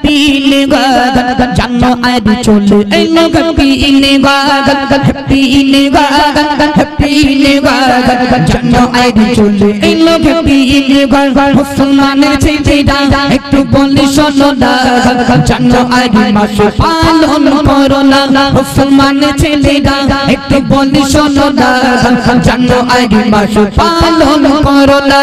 happy new year জানুয়ারি চলে এলো happy new year happy new year happy new year জানুয়ারি চলে এলো হ্যাপি নিউ ইয়ার মুসলমানের ছেলেরা একটু বলি শোনো না জানুয়ারি মাসে পালন করো না মুসলমানের ছেলেরা একটু বলি শোনো না জানুয়ারি মাসে পালন করো না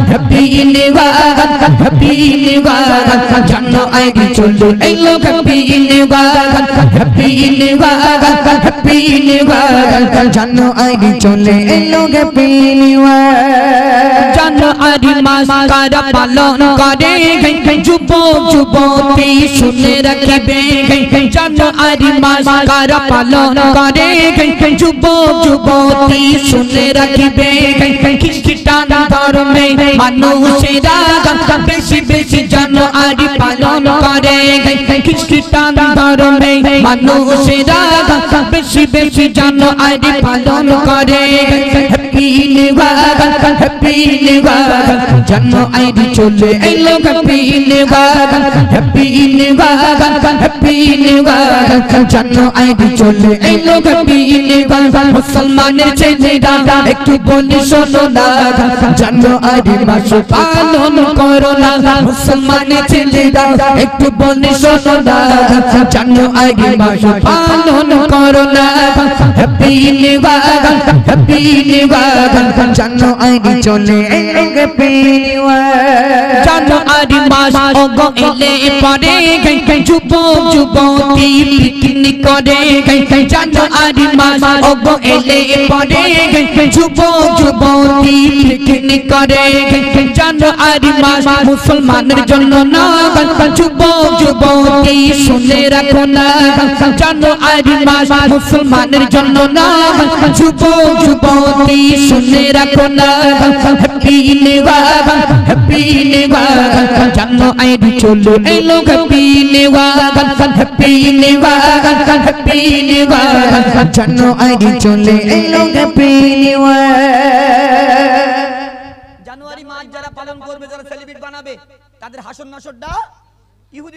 happy new year happy new year জানুয়ারি চলে এলো happy new year happy new year happy new year জানুয়ারি চলে এলো হ্যাপি নিউ ইয়ার জানুয়ারি মাস কারা পালন করে যুবক যুবতী শুনে রাখবে জানুয়ারি মাস কারা পালন করে যুবক যুবতী শুনে রাখবে খ্রিস্টান ধর্মে মানুষেরা বেশি বেশি জানুয়ারি পালন করে খ্রিস্টান ধর্মে মানুষেরা বেশি বেশি জানুয়ারি পালন করে happy new year happy new year জানুয়ারি চলে এলো happy new year happy new year happy new year জানুয়ারি চলে এলো হ্যাপি নিউ ইয়ার মুসলমানের ছেলেরা একটু বলি শোনো না জানুয়ারি মাসে পালন করো না মুসলমানের ছেলেরা একটু বলি শোনো না জানুয়ারি মাসে পালন করো না happy new year happy new year জানুয়ারি চলে এলো হ্যাপি নিউ ইয়ার জানুয়ারি মাস ওগো এলে পরে যুবক যুবতী পিকনিক করে জানুয়ারি মাস ওগো এলে পরে যুবক যুবতী পিকনিক করে জানুয়ারি মাস মুসলমানের জন্য না যুবক যুবতী শুনে রাখো না জানুয়ারি মাস মুসলমানের জন্য না যুবক যুবতী শুনে রাখো না happy new year happy new year জানুয়ারি চলে এলো happy new year happy new year happy new year জানুয়ারি চলে এলো হ্যাপি নিউ ইয়ার জানুয়ারি মাস যারা পালন করবে যারা সেলিব্রেট বানাবে তাদের হাসর নাসরটা ইহুদি